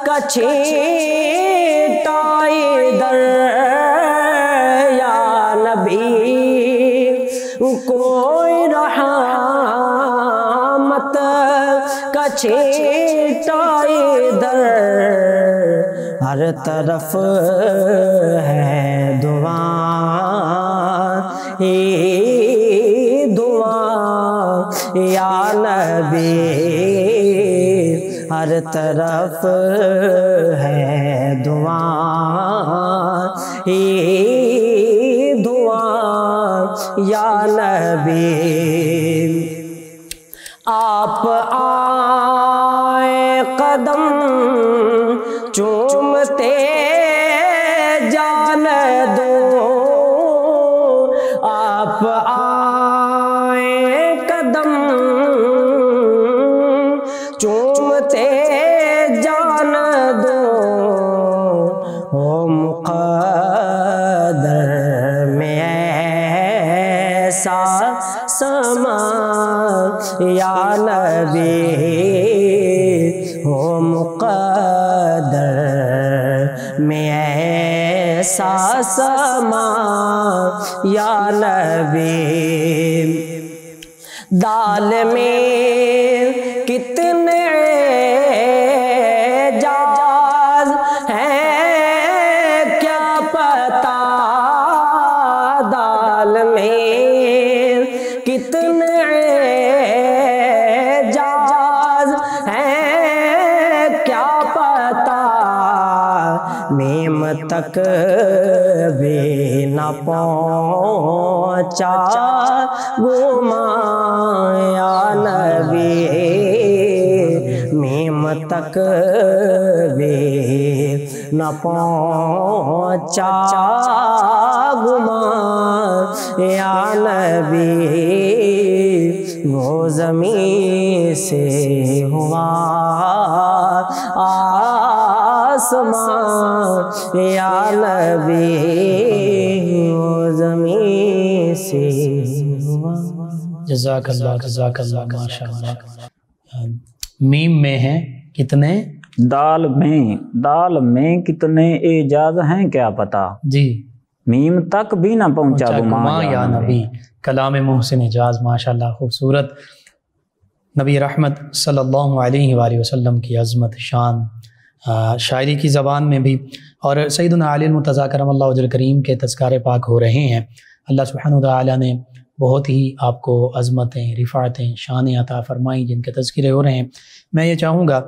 کا چھینٹا ادھر یا نبی کوئی رحمت کا چھینٹا ادھر ہر طرف ہے دعا دعا یا نبی ہر طرف ہے دعا دعا یا نبی آپ آئے قدم چومتے جان دو آپ آئے قدم چومتے جان دو ہو مقدر میں ایسا سما یا نبی ہو مقدر میں ایسا سما یا نبی دال میں کتنے اعجاز ہیں کیا پتا دال میں کتنے اعجاز ہیں کیا پتا میم تک بھی نہ پہنچا گمان یا نبی میم تک بھی نہ پہنچا گمان یا نبی وہ زمین سے ہوا آسمان یا نبی وہ زمین سے ہوا جزاک اللہ ماشاءاللہ میم میں ہیں کتنے دال میں کتنے اعجاز ہیں کیا پتا جی میم تک بھی نہ پہنچا گمان یا نبی کلام محسن اعجاز ماشاءاللہ خوبصورت نبی رحمت صلی اللہ علیہ وآلہ وسلم کی عظمت شان شاعری کی زبان میں بھی اور سیدنا علی المرتضیٰ کرم اللہ وجہ کریم کے تذکارے پاک ہو رہے ہیں اللہ سبحانہ وتعالی نے بہت ہی آپ کو عظمتیں رفعتیں شانیں عطا فرمائیں جن کے تذکرے ہو رہے ہیں میں یہ چاہوں گا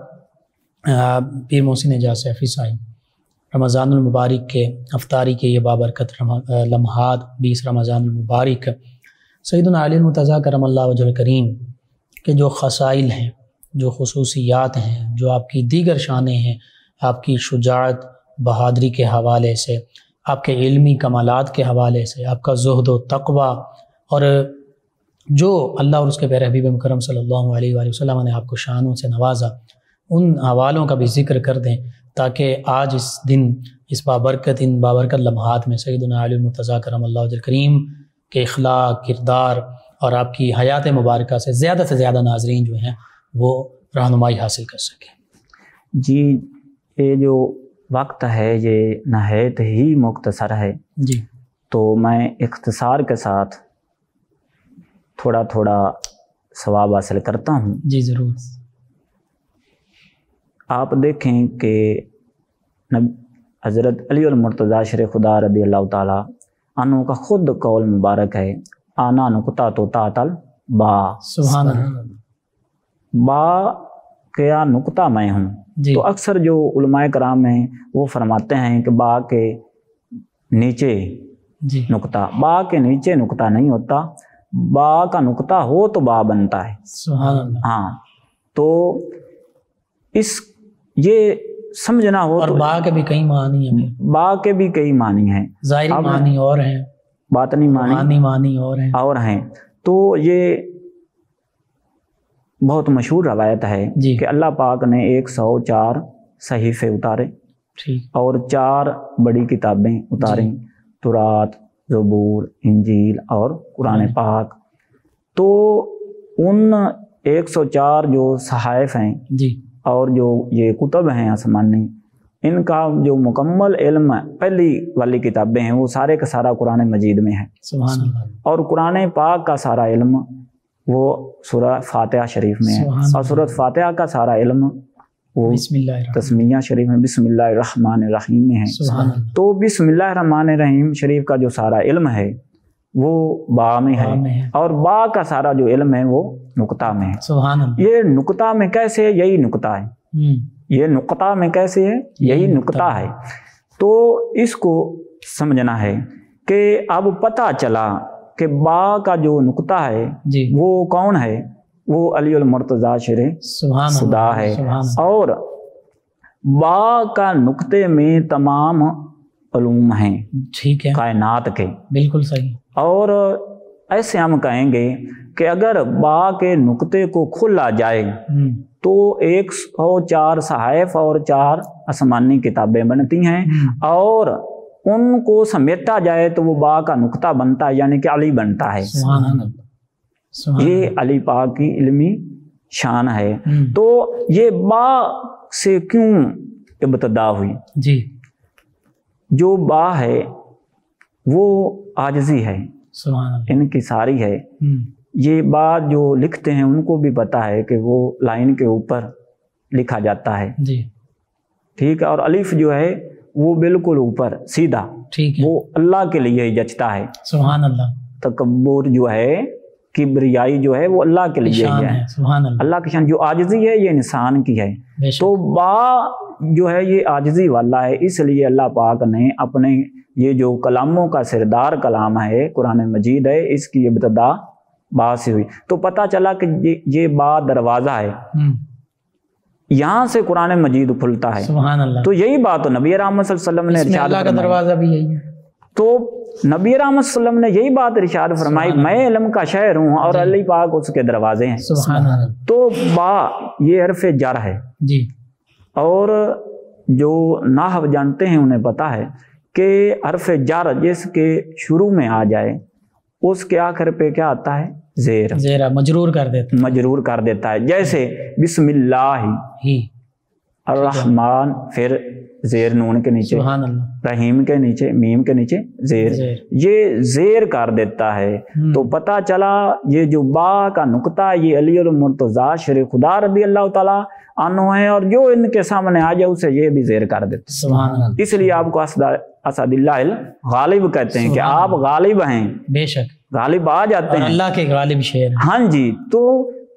پیر محسن اعجاز سیفی صاحب رمضان المبارک کے افطاری کے یہ بابرکت لمحات 20 رمضان المبارک سیدنا علی المرتضیٰ کرم اللہ وجہ الکریم کے جو خصائل ہیں، جو خصوصیات ہیں، جو آپ کی دیگر شانیں ہیں، آپ کی شجاعت بہادری کے حوالے سے، آپ کے علمی کمالات کے حوالے سے، آپ کا زہد و تقوی، اور جو اللہ اور اس کے پیارے حبیب مکرم صلی اللہ علیہ وآلہ وسلم نے آپ کو شانوں سے نوازا، ان حوالوں کا بھی ذکر کر دیں تاکہ آج اس دن اس ان بابرکت لمحات میں سیدنا علی المرتضیٰ کرم اللہ وجہ الکریم کے اخلاق، کردار اور آپ کی حیات مبارکہ سے زیادہ ناظرین جو ہیں وہ رہنمائی حاصل کر سکیں۔ جی، یہ جو وقت ہے یہ نہایت ہی مختصر ہے جی، تو میں اختصار کے ساتھ تھوڑا ثواب حاصل کرتا ہوں۔ جی ضرور۔ آپ دیکھیں کہ حضرت علی المرتضیٰ شیر خدا رضی اللہ تعالیٰ عنہ کا خود قول مبارک ہے، آنا نقطہ تو تعطل با، سبحان اللہ، با کیا نقطہ میں ہوں۔ جی، تو اکثر جو علماء کرام ہیں وہ فرماتے ہیں کہ با کے نیچے جی، نقطہ، با کے نیچے نقطہ نہیں ہوتا، با کا نقطہ ہو تو با بنتا ہے۔ سبحان اللہ۔ ہاں، تو یہ سمجھنا ہو اور تو با کے بھی کئی معنی ہیں، با کے بھی کئی معنی ہیں، ظاہری معنی اور ہیں، باطنی معنی اور ہیں۔ تو یہ بہت مشہور روایت ہے جی، کہ اللہ پاک نے 104 صحیفے اتارے ٹھیک، اور 4 بڑی کتابیں اتاریں، تورات، زبور، انجیل اور قرآن پاک۔ تو ان 104 جو صحائف ہیں جی، اور جو یہ کتب ہیں آسمانی، ان کا جو مکمل علم پہلی والی کتابیں ہیں وہ سارے کا سارا قرآن مجید میں ہے، سبحان اللہ، اور قرآن پاک کا سارا علم وہ سورہ فاتحہ شریف میں ہے، اور سورہ فاتحہ کا سارا علم وہ بسم اللہ الرحمن تسمیہ شریف میں بسم اللہ الرحمن الرحیم میں ہے۔ سبحان اللہ، تو بسم اللہ الرحمن الرحیم شریف کا جو سارا علم ہے وہ با میں ہے، اور با کا سارا جو علم ہے وہ نقطہ میں ہے۔ سبحان اللہ، یہ نقطہ میں کیسے ہے؟ یہی نقطہ ہے، یہ نقطہ میں کیسے ہے؟ یہی نقطہ ہے۔ تو اس کو سمجھنا ہے کہ اب پتہ چلا کہ با کا جو نقطہ ہے جی، وہ کون ہے؟ وہ علی المرتضیٰ شیر خدا ہے، اور با کا نقطے میں تمام علوم ہیں، ٹھیک ہے، کائنات کے، بالکل صحیح۔ اور ایسے ہم کہیں گے کہ اگر با کے نقطے کو کھلا جائے تو 104 صحائف اور 4 آسمانی کتابیں بنتی ہیں، اور ان کو سمیٹا جائے تو وہ با کا نقطہ بنتا ہے، یعنی کہ علی بنتا ہے۔ سبحان اللہ، یہ علی پاک کی علمی شان ہے۔ تو یہ با سے کیوں ابتدا ہوئی؟ جی، جو با ہے وہ عاجزی ہے، سبحان اللہ، ان کی ساری ہے۔ یہ بات جو لکھتے ہیں ان کو بھی پتا ہے کہ وہ لائن کے اوپر لکھا جاتا ہے، جی، ٹھیک ہے، اور الف جو ہے وہ بالکل اوپر سیدھا، ٹھیک ہے، وہ اللہ کے لیے ہی جچتا ہے۔ سبحان اللہ، تکبر جو ہے، کبریائی جو ہے وہ اللہ کے لیے ہی ہے، سبحان اللہ، اللہ کی شان۔ جو عاجزی ہے یہ انسان کی ہے، تو با جو ہے یہ عاجزی والا ہے، اس لیے اللہ پاک نے اپنے یہ جو کلاموں کا سردار کلام ہے قرآن مجید ہے، اس کی ابتدا با سے ہوئی۔ تو پتہ چلا کہ یہ با دروازہ ہے، یہاں سے قرآن مجید کھلتا ہے۔ سبحان اللہ، تو یہی بات تو نبی رحمت صلی اللہ علیہ وسلم نے ارشاد اللہ کا فرمائی، دروازہ بھی یہی ہے۔ تو نبی رحمت صلی اللہ علیہ وسلم نے یہی بات ارشاد فرمائی، میں علم کا شہر ہوں اور علی پاک اس کے دروازے ہیں۔ سبحان اللہ، تو با یہ حرف جر ہے، جی، اور جو نحو جانتے ہیں انہیں پتا ہے کہ حرف جر جس کے شروع میں آ جائے اس کے آخر پہ کیا آتا ہے؟ زیر، زیرہ مجرور کر دیتا، مجرور کر دیتا ہے۔ جیسے بسم اللہ ہی الرحمن، پھر زیر نون کے نیچے، سبحان اللہ، رحیم کے نیچے، میم کے نیچے زیر، یہ زیر کر دیتا ہے۔ تو پتہ چلا یہ جو با کا نقطہ یہ علی المرتضیٰ شیر خدا رضی اللہ تعالیٰ عنہ ہے، اور جو ان کے سامنے آ جائے اسے یہ بھی زیر کر دیتا ہے۔ سبحان اللہ، اس لیے آپ کو اسد اللہ غالب کہتے ہیں کہ آپ غالب ہیں، بے شک، غالب آ جاتے ہیں، اللہ کے غالب شیر، ہاں جی۔ تو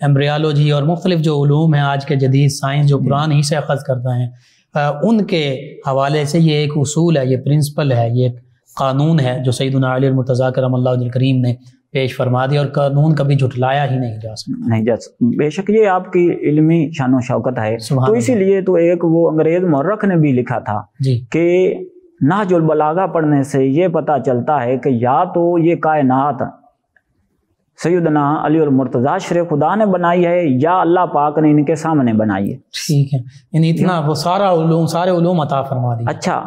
ایمبریالوجی اور مختلف جو علوم ہیں آج کے جدید سائنس جو قرآن ہی سے اخذ کرتا ہے، ان کے حوالے سے یہ ایک اصول ہے، یہ پرنسپل ہے، یہ ایک قانون ہے جو سیدنا علی المرتضیٰ کرم اللہ وجہ الکریم نے پیش فرما دیا، اور قانون کبھی جھٹلایا ہی نہیں جا سکتا۔ بے شک یہ آپ کی علمی شان و شوکت ہے، تو اسی لیے تو ایک وہ انگریز مورخ نے بھی لکھا تھا کہ نہج البلاغہ پڑھنے سے یہ پتہ چلتا ہے کہ یا تو یہ کائنات سیدنا علی المرتضیٰ شیر خدا نے بنائی ہے یا اللہ پاک نے ان کے سامنے بنائی ہے۔ ٹھیک ہے، یعنی اتنا وہ سارے علوم عطا فرما دی۔ اچھا،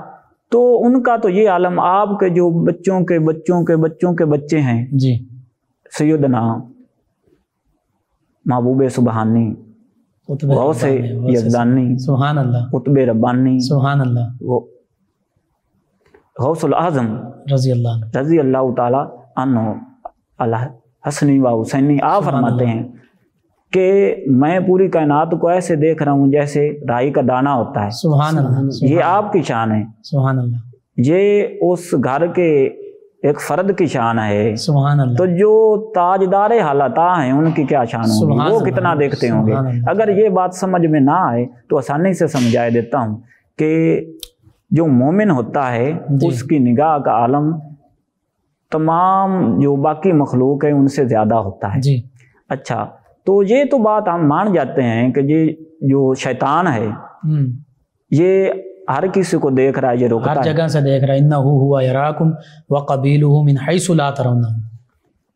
تو ان کا تو یہ عالم، آپ کے جو بچوں کے بچوں کے بچوں کے بچے ہیں جی، سیدنا محبوب سبحانی، غوث یزدانی، سبحان اللہ، قطب ربانی، سبحان اللہ، وہ غوث الاعظم رضی اللہ تعالی عنہ اللہ حسنی و حسینی، آپ فرماتے ہیں کہ میں پوری کائنات کو ایسے دیکھ رہا ہوں جیسے رائی کا دانہ ہوتا ہے۔ سبحان اللہ، یہ آپ کی شان ہے، سبحان اللہ، یہ اس گھر کے ایک فرد کی شان ہے، سبحان اللہ۔ تو جو تاجدار حالتا ہیں ان کی کیا شان ہوگی، وہ کتنا دیکھتے ہوں گے۔ اگر یہ بات سمجھ میں نہ آئے تو آسانی سے سمجھائے دیتا ہوں کہ جو مومن ہوتا ہے اس کی نگاہ کا عالم تمام جو باقی مخلوق ہے ان سے زیادہ ہوتا ہے۔ جی، اچھا، تو یہ تو بات ہم مان جاتے ہیں کہ یہ جو شیطان ہے یہ ہر کسی کو دیکھ رہا ہے، یہ روکتا ہے، ہر جگہ سے دیکھ رہا ہے، انہ ہوا یراکم وقبیلہ من حیث لا ترونہم،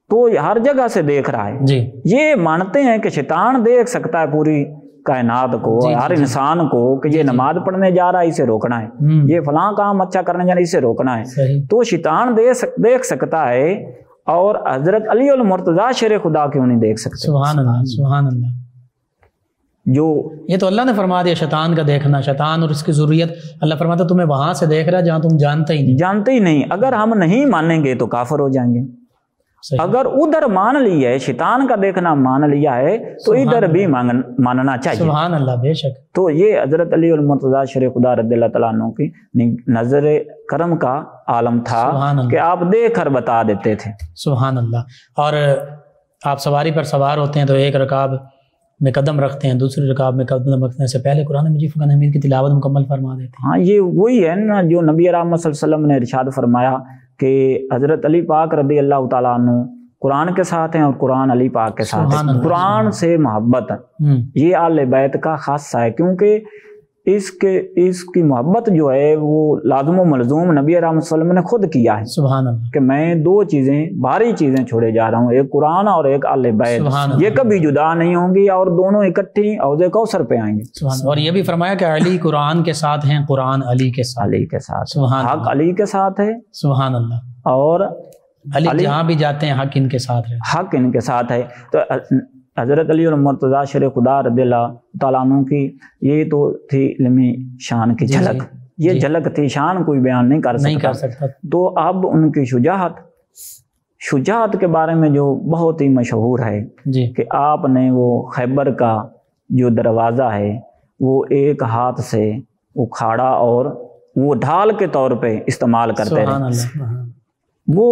تو ہر جگہ سے دیکھ رہا ہے۔ جی، یہ مانتے ہیں کہ شیطان دیکھ سکتا ہے پوری کائنات کو، ہر انسان کو، کہ یہ نماز پڑھنے جا رہا ہے اسے روکنا ہے، یہ فلاں کام اچھا کرنے جا رہا ہے اسے روکنا ہے، تو شیطان دیکھ سکتا ہے، اور حضرت علی المرتضیٰ شیر خدا کیوں نہیں دیکھ سکتے؟ سبحان اللہ، سبحان اللہ۔ جو یہ تو اللہ نے فرما دیا شیطان کا دیکھنا، شیطان اور اس کی ذریت، اللہ فرماتا ہے تمہیں وہاں سے دیکھ رہا ہے جہاں تم جانتے ہی نہیں۔ اگر ہم نہیں مانیں گے تو کافر ہو جائیں گے۔ اگر ادھر مان لی ہے، شیطان کا دیکھنا مان لیا ہے، تو ادھر بھی ماننا چاہیے۔ سبحان اللہ، بے شک۔ تو یہ حضرت علی المرتضیٰ شیر خدا رضی اللہ تعالیٰ عنہ کی نظر کرم کا عالم تھا کہ آپ دیکھ کر بتا دیتے تھے۔ سبحان اللہ۔ اور آپ سواری پر سوار ہوتے ہیں تو ایک رکاب میں قدم رکھتے ہیں، دوسری رکاب میں قدم رکھنے سے پہلے قرآن مجید فرقان حمید کی تلاوت مکمل فرما دیتے ہیں۔ ہاں، یہ وہی ہے نا جو نبی رحمت صلی اللہ علیہ وسلم نے ارشاد فرمایا کہ حضرت علی پاک رضی اللہ تعالیٰ عنہ قرآن کے ساتھ ہیں اور قرآن علی پاک کے ساتھ ہیں۔ قرآن سے محبت یہ آل بیت کا خاصہ ہے، کیونکہ اس کی محبت جو ہے وہ لازم و ملزوم نبی رحمت صلی اللہ علیہ وسلم نے خود کیا ہے۔ سبحان اللہ، کہ میں دو چیزیں، بھاری چیزیں چھوڑے جا رہا ہوں، ایک قرآن اور ایک آل بیت، یہ کبھی جدا نہیں ہوں گی اور دونوں اکٹھی حوض کوثر پہ آئیں گے۔ اور یہ بھی فرمایا کہ علی قرآن کے ساتھ ہیں، قرآن علی کے ساتھ، حق علی کے ساتھ ہے، سبحان اللہ، اور علی جہاں بھی جاتے ہیں حق ان کے ساتھ ہے، حق ان کے ساتھ ہے۔ تو حضرت علی المرتضیٰ شیر خدا رضی اللہ تعالیٰ عنہ کی یہ تو تھی علمی شان کی جھلک، یہ جھلک تھی، شان کوئی بیان نہیں کر سکتا۔ تو اب ان کی شجاعت کے بارے میں جو بہت ہی مشہور ہے کہ آپ نے وہ خیبر کا جو دروازہ ہے وہ ایک ہاتھ سے اکھاڑا اور وہ ڈھال کے طور پہ استعمال کرتے رہے۔ وہ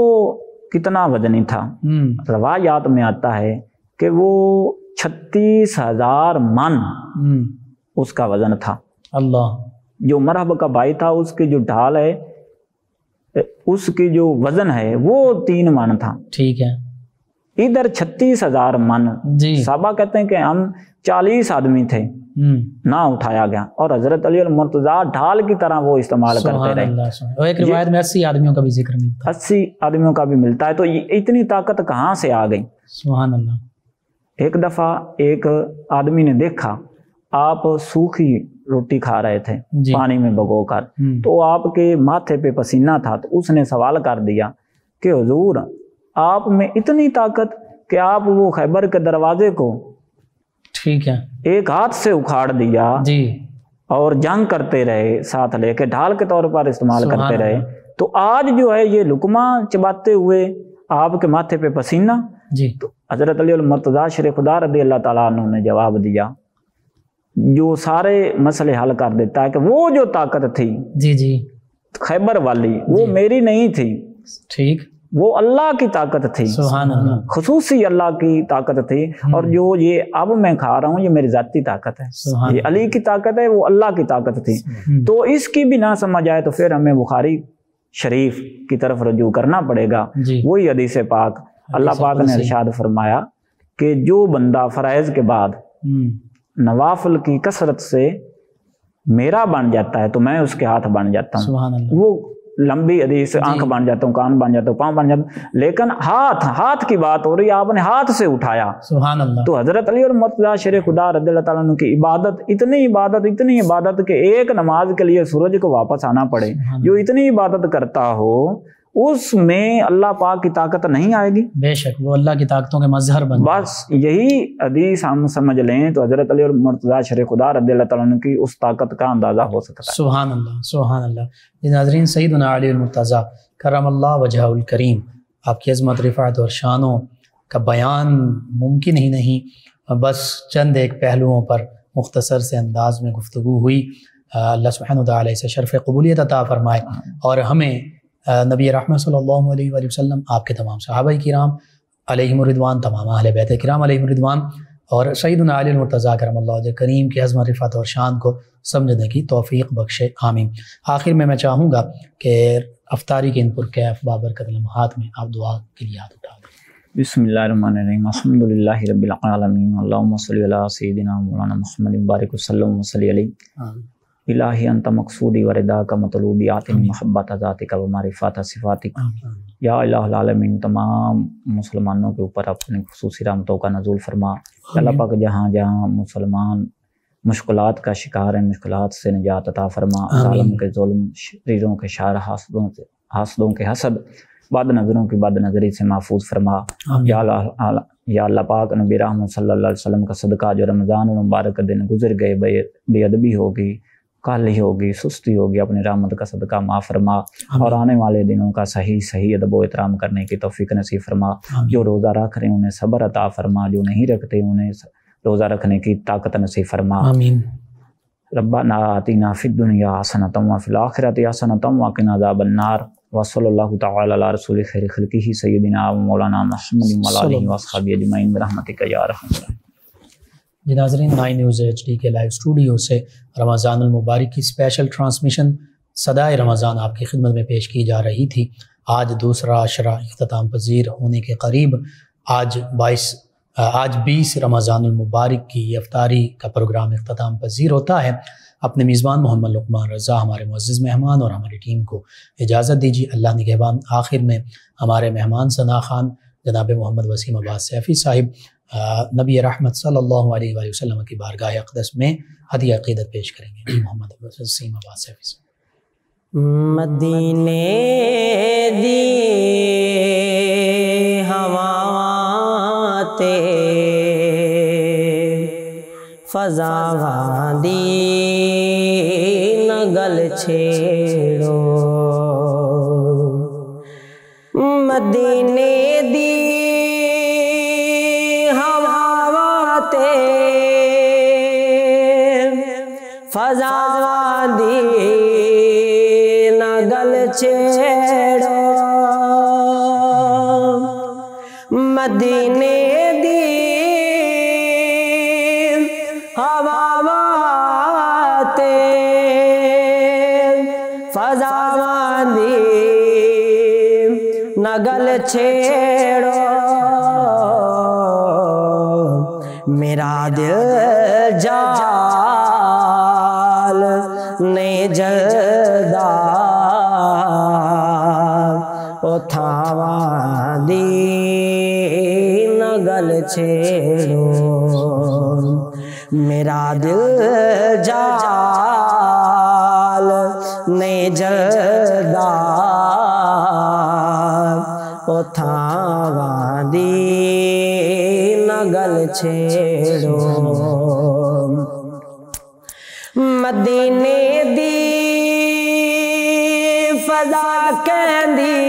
کتنا وزنی تھا، روایات میں آتا ہے کہ وہ 36,000 من اس کا وزن تھا۔ اللہ، جو مرحب کا بھائی تھا اس کی جو ڈھال ہے، اس کی جو وزن ہے وہ 3 من تھا۔ ٹھیک ہے، ادھر 36,000 من۔ صحابہ کہتے ہیں کہ ہم 40 آدمی تھے، نہ اٹھایا گیا، اور حضرت علی المرتضیٰ ڈھال کی طرح وہ استعمال کرتے رہے۔ ایک روایت میں 80 آدمیوں کا بھی ذکر ملتا ہے، 80 آدمیوں کا بھی ملتا ہے۔ تو اتنی طاقت کہاں سے آ گئی؟ سبحان اللہ۔ ایک دفعہ ایک آدمی نے دیکھا آپ سوکھی روٹی کھا رہے تھے پانی میں بھگو کر، تو آپ کے ماتھے پہ پسینہ تھا، تو اس نے سوال کر دیا کہ حضور آپ میں اتنی طاقت کہ آپ وہ خیبر کے دروازے کو ٹھیک ہے ایک ہاتھ سے اکھاڑ دیا اور جنگ کرتے رہے، ساتھ لے کے ڈھال کے طور پر استعمال کرتے رہے، تو آج جو ہے یہ لقمہ چباتے ہوئے آپ کے ماتھے پہ پسینہ۔ تو حضرت علی المرتضیٰ شیر خدا رضی اللہ تعالیٰ عنہ نے جواب دیا جو سارے مسئلے حل کر دیتا ہے کہ وہ جو طاقت تھی خیبر والی وہ میری نہیں تھی، ٹھیک، وہ اللہ کی طاقت تھی، سبحان اللہ، خصوصی اللہ کی طاقت تھی، اور جو یہ اب میں کھا رہا ہوں یہ میری ذاتی طاقت ہے، یہ علی کی طاقت ہے، وہ اللہ کی طاقت تھی۔ تو اس کی بھی نہ سمجھ آئے تو پھر ہمیں بخاری شریف کی طرف رجوع کرنا پڑے گا۔ وہی حدیث پاک، اللہ پاک نے ارشاد فرمایا کہ جو بندہ فرائض کے بعد نوافل کی کثرت سے میرا بن جاتا ہے تو میں اس کے ہاتھ بن جاتا ہوں۔ وہ لمبی حدیث، آنکھ بن جاتا ہوں، کان بن جاتا ہوں، پاؤں بن جاتا ہوں، لیکن ہاتھ کی بات ہو رہی ہے، آپ نے ہاتھ سے اٹھایا۔ سبحان اللہ۔ تو حضرت علی اور مرتضیٰ شیر خدا رضی اللہ تعالیٰ عنہ کی عبادت، اتنی عبادت کہ ایک نماز کے لیے سورج کو واپس آنا پڑے، جو اتنی عبادت کرتا ہو اس میں اللہ پاک کی طاقت نہیں آئے گی؟ بے شک وہ اللہ کی طاقتوں کے مظہر بن۔ بس یہی حدیث ہم سمجھ لیں تو حضرت علی اور مرتضیٰ شیر خدا رضی اللہ تعالیٰ عنہ کی اس طاقت کا اندازہ ہو سکتا ہے۔ سبحان اللہ، سبحان اللہ۔ ناظرین، سیدنا علی المرتضیٰ کرم اللہ وجہہ الکریم، آپ کی عظمت، رفعت اور شانوں کا بیان ممکن ہی نہیں، بس چند ایک پہلوؤں پر مختصر سے انداز میں گفتگو ہوئی۔ اللہ سبحانہ وتعالی سے شرف قبولیت عطا فرمائے، اور ہمیں نبی رحمت صلی اللہ علیہ وآلہ وسلم، آپ کے تمام صحابہ کرام علیہم الرضوان، تمام اہل بیت کرام علیہم الرضوان، اور سیدنا علی المرتضیٰ کرم اللہ وجہ کریم کی عظمت، رفعت اور شان کو سمجھنے کی توفیق بخشے، آمین۔ آخر میں چاہوں گا کہ افطاری کے ان پرکیف بابرکت لمحات میں آپ دعا کے لیے ہاتھ اٹھا دیں۔ بسم اللہ الرحمن الرحیم، الحمدللہ رب العالمین، اللہم صلی علی سیدنا مولانا محمد بارک وسلم وصلی علیہ۔ الہی انت مقصودی وردا کا مطلوبی، آتنی محبت ذاتک و معرفت صفاتک۔ یا الہ العالمین، تمام مسلمانوں کے اوپر اپنی خصوصی رحمتوں کا نزول فرما۔ اللہ پاک جہاں جہاں مسلمان مشکلات کا شکار ہیں، مشکلات سے نجات عطا فرما۔ ظالم کے ظلم، شریروں کے شر، حاسدوں کے حسد، بد نظروں کی بد نظری سے محفوظ فرما۔ یا اللہ پاک، نبی رحمت صلی اللہ علیہ وسلم کا صدقہ جو رمضان المبارک دن گزر گئے، بے ادبی ہوگی، کالی ہوگی، سستی ہوگی، اپنی رحمت کا صدقہ معاف فرما، اور آنے والے دنوں کا صحیح ادب و احترام کرنے کی توفیق نصیب فرما۔ جو روزہ رکھ رہے ہیں انہیں صبر عطا فرما، جو نہیں رکھتے انہیں روزہ رکھنے کی طاقت نصیب فرما۔ آمین۔ ربنا آتنا فی الدنیا حسنۃ وفی الآخرۃ حسنۃ وقنا عذاب النار، وصلی اللہ تعالی علی رسول خیر خلقہ سیدنا و مولانا محمد وعلی آلہ واصحابہ اجمعین برحمتک یا ارحم الراحمین۔ ناظرین، 9 نیوز HD کے لائیو اسٹوڈیو سے رمضان المبارک کی اسپیشل ٹرانسمیشن صدائے رمضان آپ کی خدمت میں پیش کی جا رہی تھی۔ آج دوسرا عشرہ اختتام پذیر ہونے کے قریب، آج 20 رمضان المبارک کی یہ افطاری کا پروگرام اختتام پذیر ہوتا ہے۔ اپنے میزبان محمد لقمان رضا، ہمارے معزز مہمان اور ہماری ٹیم کو اجازت دیجیے، اللہ نگہبان۔ آخر میں ہمارے مہمان ثنا خان جناب محمد وسیم عباس سیفی صاحب نبی رحمت صلی اللہ علیہ وآلہ وسلم کی بارگاہ اقدس میں ہدیہ عقیدت پیش کریں گے۔ جی محمد وسیم عباس سیفی صاحب۔ مدینے دی ہوا تے فضاواں دی نگل چھیڑو، مدینے دی فضاواں دی نگل چھیڑو، مدینے دی ہواواں تے فضاواں دی نگل چھیڑو، میرا دل جال نے جلدا او تھاواں دی نگل چھیڑو، میرا دل جال نے جلدا او تھاواں دی نگل چھیڑو، مدینے دی فضا کہندی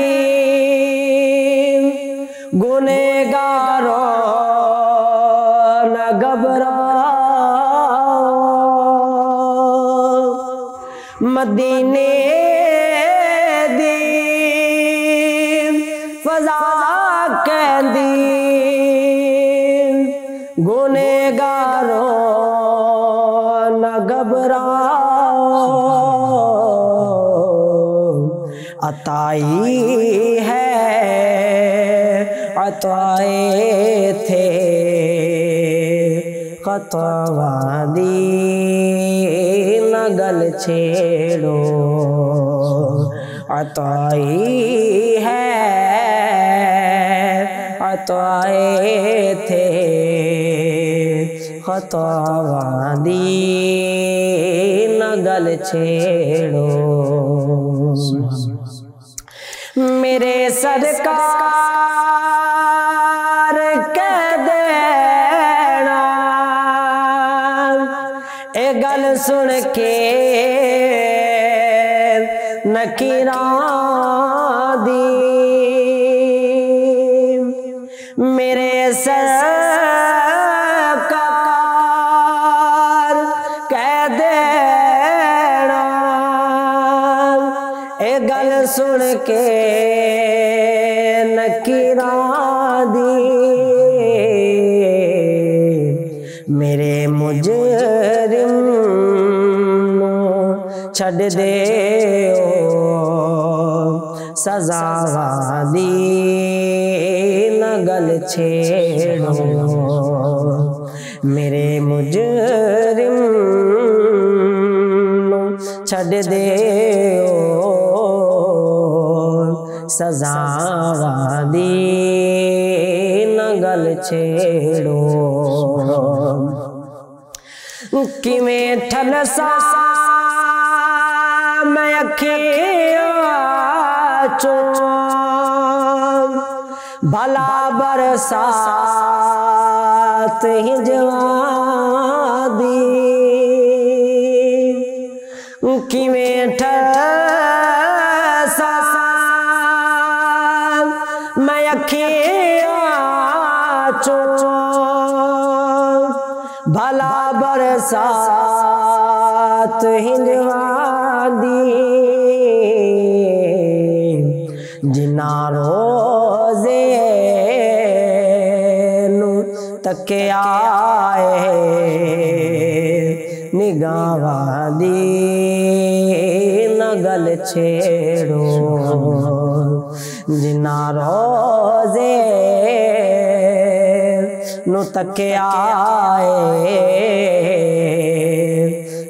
گنہگارو نہ گھبراؤ، مدینے دی عطائی ہے عطائے تھے خطا دی نگل چھیڑو عطائی ہے عطائے تھے خطا دی نگل چھیڑو میرے سرکار کہہ دینا اے گل سن کے نکیراں دی میرے سرکار کہہ دینا اے گل سن کے نکیراں دی میرے مجرم چھڈ دیو سزا دی نگل چھیڑو میرے مجرم چھڈ دیو سزا دی نگل چھیڑو کیویں ٹھلسا میں اکھیاں چوں بھلا برسات ہجواں دی کیویں ٹھلسا میں اکھیاں چوں بھلا برسات ہجواں دی جنا روزے نو تکیا نگاہ دی نگل چھیڑو جنا روزے نو تکیا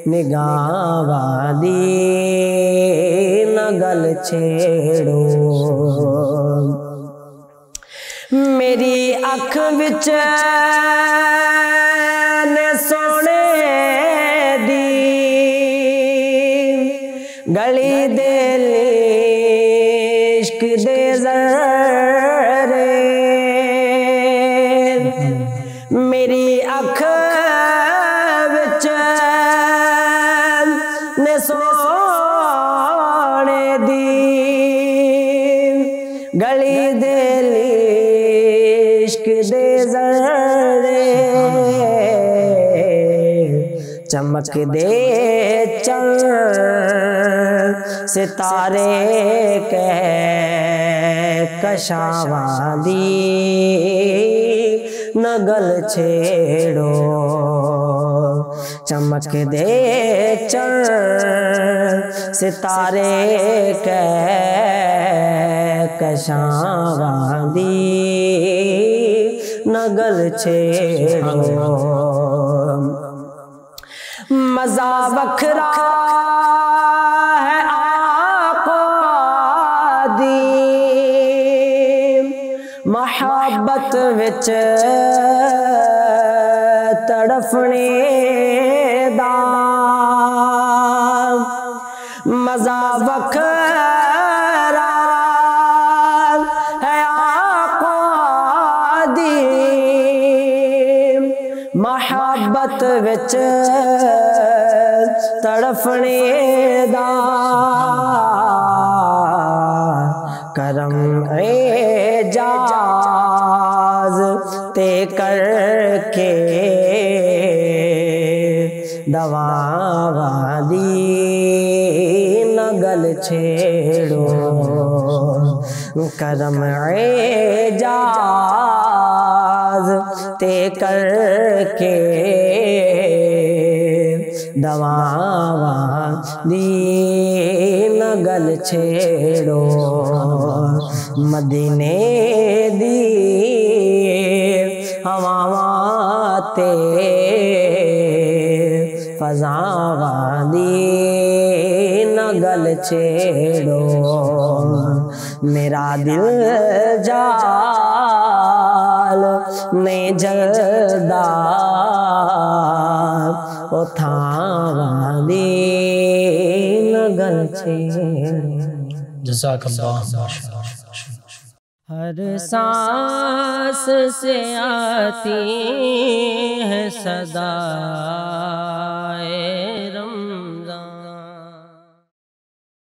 نگاہ دی نگل چھیڑو میری اکھ وچ نے سونے دی گلی دے عشق دے ذرے میری اکھ وچ نے سونے دی گلی دے عشق دے ذرے چمک دے چند ستارے کشاواں دی نگل چھیڑو چمک دے چند ستارے کشاواں دی نگل چھیڑو مزہ وکھرا ہے آقا دی محبت وچ تڑفنے دا مزہ وکھرا ہے آقا دی محبت وچ تڑفنے دا کرم اعجاز تے کر کے دواواں دی نگل چھیڑو کرم اعجاز تے کر کے دواواں دی نگل چھیڑو مدینے دی ہواواں تے فضاواں دی نگل چھیڑو میرا دل جال میں جلدا او تھاواں دی نگل چھیڑو جزاک اللہ ماشاءاللہ۔ ہر سانس سے آتی ہے صدا